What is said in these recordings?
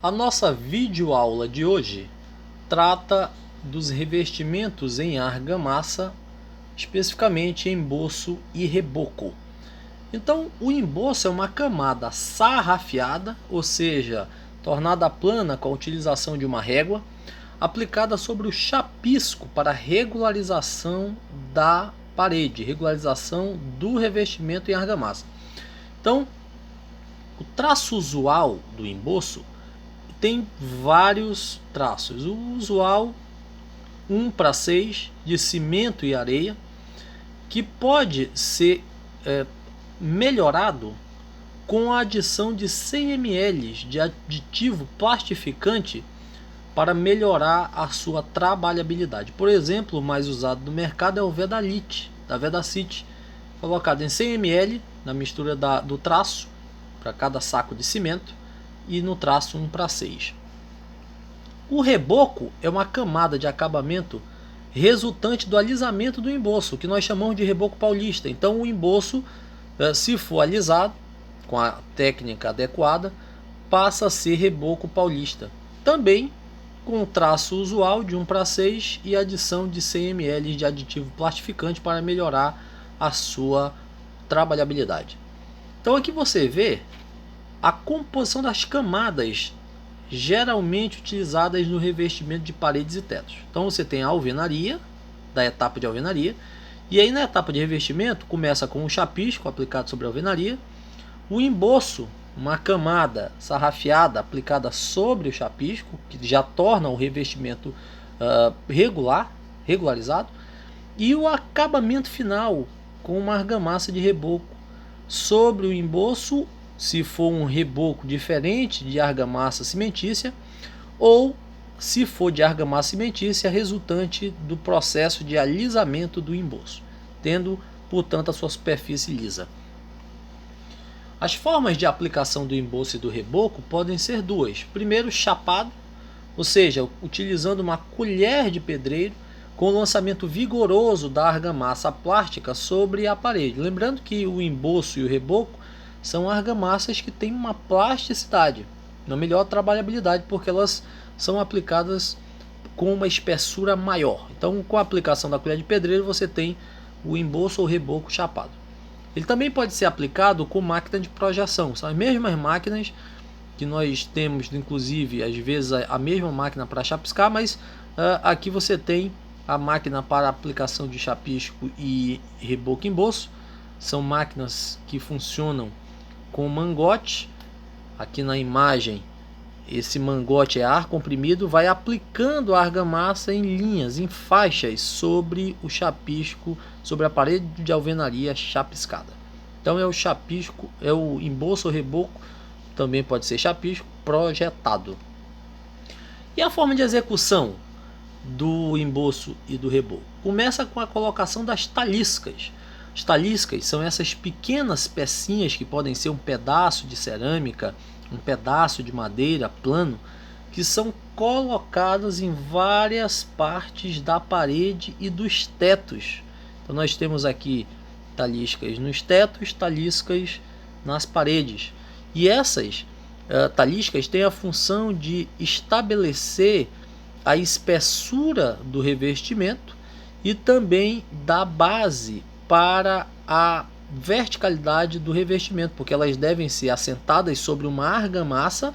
A nossa videoaula de hoje trata dos revestimentos em argamassa, especificamente emboço e reboco. Então, o emboço é uma camada sarrafiada, ou seja, tornada plana com a utilização de uma régua, aplicada sobre o chapisco para regularização da parede, regularização do revestimento em argamassa. Então, o traço usual do emboço tem vários traços. O usual 1:6 de cimento e areia, que pode ser melhorado com a adição de 100 ml de aditivo plastificante para melhorar a sua trabalhabilidade. Por exemplo, o mais usado no mercado é o Vedalite, da Vedacity, colocado em 100 ml na mistura do traço para cada saco de cimento e no traço 1:6. O reboco é uma camada de acabamento resultante do alisamento do emboço, que nós chamamos de reboco paulista. Então o emboço, se for alisado com a técnica adequada, passa a ser reboco paulista. Também com o traço usual de 1:6 e adição de 100 ml de aditivo plastificante para melhorar a sua trabalhabilidade. Então aqui você vê a composição das camadas geralmente utilizadas no revestimento de paredes e tetos. Então você tem a alvenaria, da etapa de alvenaria, e aí na etapa de revestimento começa com o chapisco aplicado sobre a alvenaria, o emboço, uma camada sarrafiada aplicada sobre o chapisco, que já torna o revestimento regularizado, e o acabamento final com uma argamassa de reboco sobre o emboço, se for um reboco diferente de argamassa cimentícia, ou se for de argamassa cimentícia resultante do processo de alisamento do emboço, tendo, portanto, a sua superfície lisa. As formas de aplicação do emboço e do reboco podem ser duas. Primeiro, chapado, ou seja, utilizando uma colher de pedreiro com o lançamento vigoroso da argamassa plástica sobre a parede. Lembrando que o emboço e o reboco são argamassas que têm uma plasticidade, uma melhor trabalhabilidade, porque elas são aplicadas com uma espessura maior. Então, com a aplicação da colher de pedreiro, você tem o emboço ou reboco chapado. Ele também pode ser aplicado com máquina de projeção. São as mesmas máquinas que nós temos, inclusive, às vezes a mesma máquina para chapiscar, mas aqui você tem a máquina para aplicação de chapisco e reboco emboço. São máquinas que funcionam com mangote. Aqui na imagem, esse mangote é ar comprimido, vai aplicando a argamassa em linhas, em faixas sobre o chapisco, sobre a parede de alvenaria chapiscada. Então é o chapisco, é o emboço ou reboco, também pode ser chapisco projetado. E a forma de execução do emboço e do reboco? Começa com a colocação das taliscas. As taliscas são essas pequenas pecinhas que podem ser um pedaço de cerâmica, um pedaço de madeira plano, que são colocadas em várias partes da parede e dos tetos. Então nós temos aqui taliscas nos tetos, taliscas nas paredes. E essas taliscas têm a função de estabelecer a espessura do revestimento e também da base para a verticalidade do revestimento, porque elas devem ser assentadas sobre uma argamassa,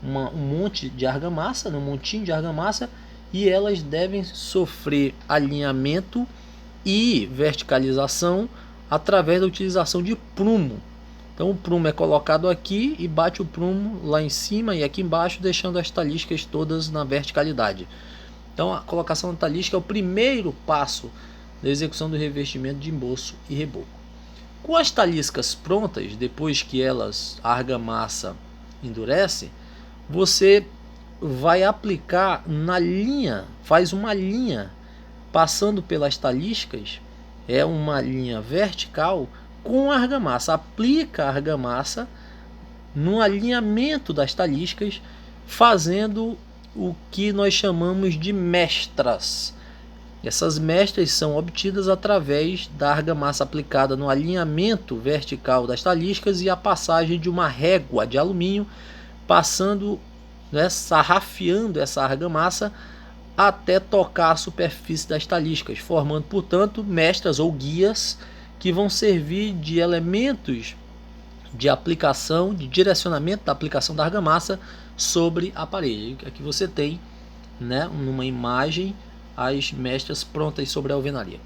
um monte de argamassa, um montinho de argamassa, e elas devem sofrer alinhamento e verticalização através da utilização de prumo. Então o prumo é colocado aqui e bate o prumo lá em cima e aqui embaixo, deixando as taliscas todas na verticalidade. Então a colocação da talisca é o primeiro passo da execução do revestimento de emboço e reboco. Com as taliscas prontas, depois que a argamassa endurece, você vai aplicar na linha, faz uma linha passando pelas taliscas, é uma linha vertical com a argamassa, aplica a argamassa no alinhamento das taliscas, fazendo o que nós chamamos de mestras. Essas mestras são obtidas através da argamassa aplicada no alinhamento vertical das taliscas e a passagem de uma régua de alumínio passando né, sarrafiando essa argamassa até tocar a superfície das talíscas, formando, portanto, mestras ou guias que vão servir de elementos de aplicação, de direcionamento da aplicação da argamassa sobre a parede. Aqui você tem, né, numa imagem, as mestras prontas sobre a alvenaria.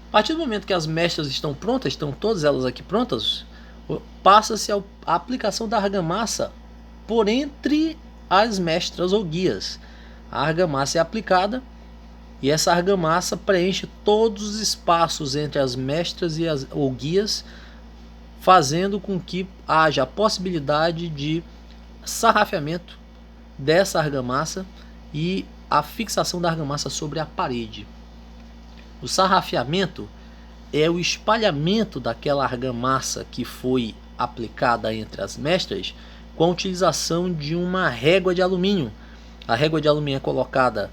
A partir do momento que as mestras estão prontas, estão todas elas aqui prontas, passa-se a aplicação da argamassa por entre as mestras ou guias. A argamassa é aplicada e essa argamassa preenche todos os espaços entre as mestras ou guias, fazendo com que haja a possibilidade de sarrafeamento dessa argamassa e a fixação da argamassa sobre a parede. O sarrafeamento é o espalhamento daquela argamassa que foi aplicada entre as mestras com a utilização de uma régua de alumínio. A régua de alumínio é colocada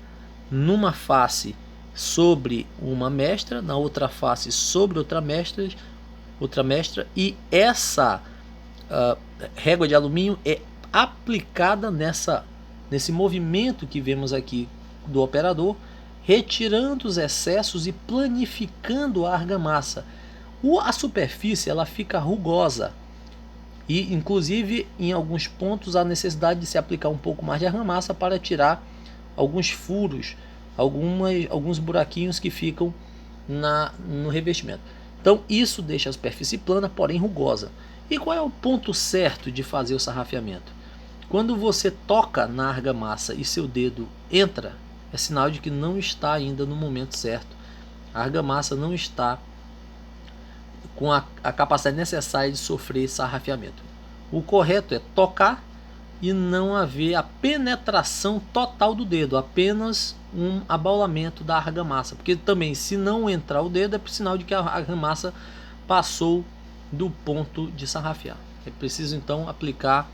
numa face sobre uma mestra, na outra face sobre outra mestra, e essa régua de alumínio é aplicada nesse movimento que vemos aqui do operador, retirando os excessos e planificando a argamassa. A superfície ela fica rugosa e, inclusive, em alguns pontos há necessidade de se aplicar um pouco mais de argamassa para tirar alguns furos, alguns buraquinhos que ficam no revestimento. Então isso deixa a superfície plana, porém rugosa. E qual é o ponto certo de fazer o sarrafeamento? Quando você toca na argamassa e seu dedo entra, é sinal de que não está ainda no momento certo. A argamassa não está com a capacidade necessária de sofrer sarrafeamento. O correto é tocar e não haver a penetração total do dedo, apenas um abaulamento da argamassa. Porque também, se não entrar o dedo, é sinal de que a argamassa passou do ponto de sarrafear. É preciso então aplicar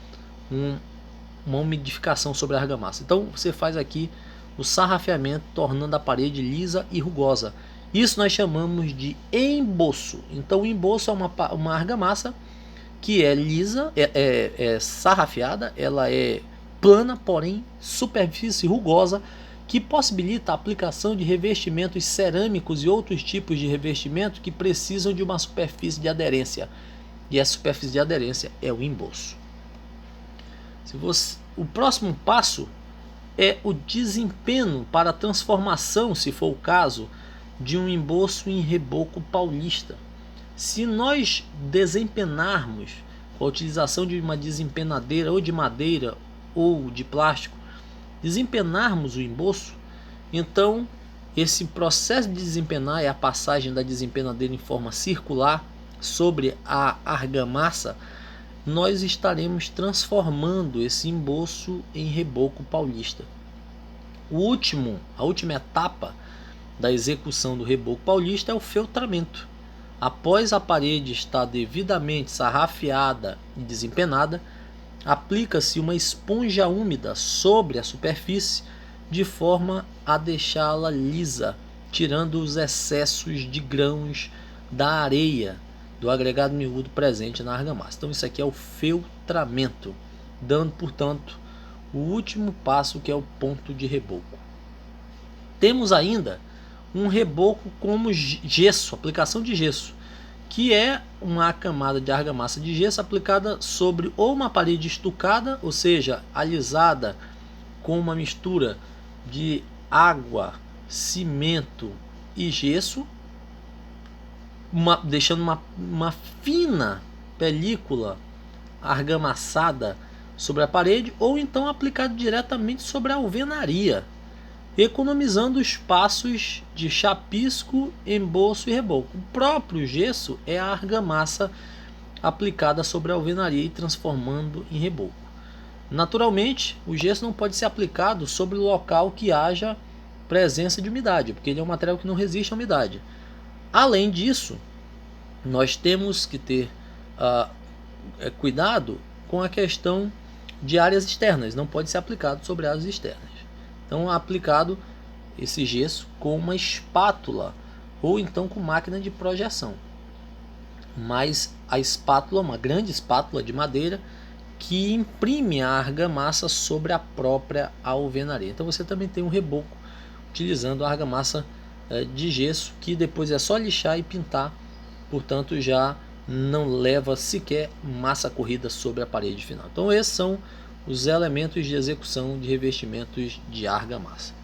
uma umidificação sobre a argamassa. Então você faz aqui o sarrafeamento, tornando a parede lisa e rugosa. Isso nós chamamos de emboço. Então o emboço é uma argamassa que é lisa, é sarrafeada, ela é plana, porém superfície rugosa, que possibilita a aplicação de revestimentos cerâmicos e outros tipos de revestimento que precisam de uma superfície de aderência. E essa superfície de aderência é o emboço. O próximo passo é o desempenho para a transformação, se for o caso, de um emboço em reboco paulista. Se nós desempenarmos com a utilização de uma desempenadeira ou de madeira ou de plástico, desempenarmos o emboço, então esse processo de desempenar é a passagem da desempenadeira em forma circular sobre a argamassa. Nós estaremos transformando esse emboço em reboco paulista. A última etapa da execução do reboco paulista é o feltramento. Após a parede estar devidamente sarrafeada e desempenada, aplica-se uma esponja úmida sobre a superfície de forma a deixá-la lisa, tirando os excessos de grãos da areia do agregado miúdo presente na argamassa. Então isso aqui é o feltramento, dando, portanto, o último passo, que é o ponto de reboco. Temos ainda um reboco como gesso, aplicação de gesso, que é uma camada de argamassa de gesso aplicada sobre ou uma parede estucada, ou seja, alisada com uma mistura de água, cimento e gesso, deixando uma fina película argamassada sobre a parede, ou então aplicado diretamente sobre a alvenaria, economizando os passos de chapisco, emboço e reboco. O próprio gesso é a argamassa aplicada sobre a alvenaria e transformando em reboco. Naturalmente, o gesso não pode ser aplicado sobre o local que haja presença de umidade, porque ele é um material que não resiste à umidade. Além disso, nós temos que ter cuidado com a questão de áreas externas. Não pode ser aplicado sobre áreas externas. Então é aplicado esse gesso com uma espátula ou então com máquina de projeção. Mas a espátula, uma grande espátula de madeira, que imprime a argamassa sobre a própria alvenaria. Então você também tem um reboco utilizando a argamassa de gesso, que depois é só lixar e pintar, portanto já não leva sequer massa corrida sobre a parede final. Então esses são os elementos de execução de revestimentos de argamassa.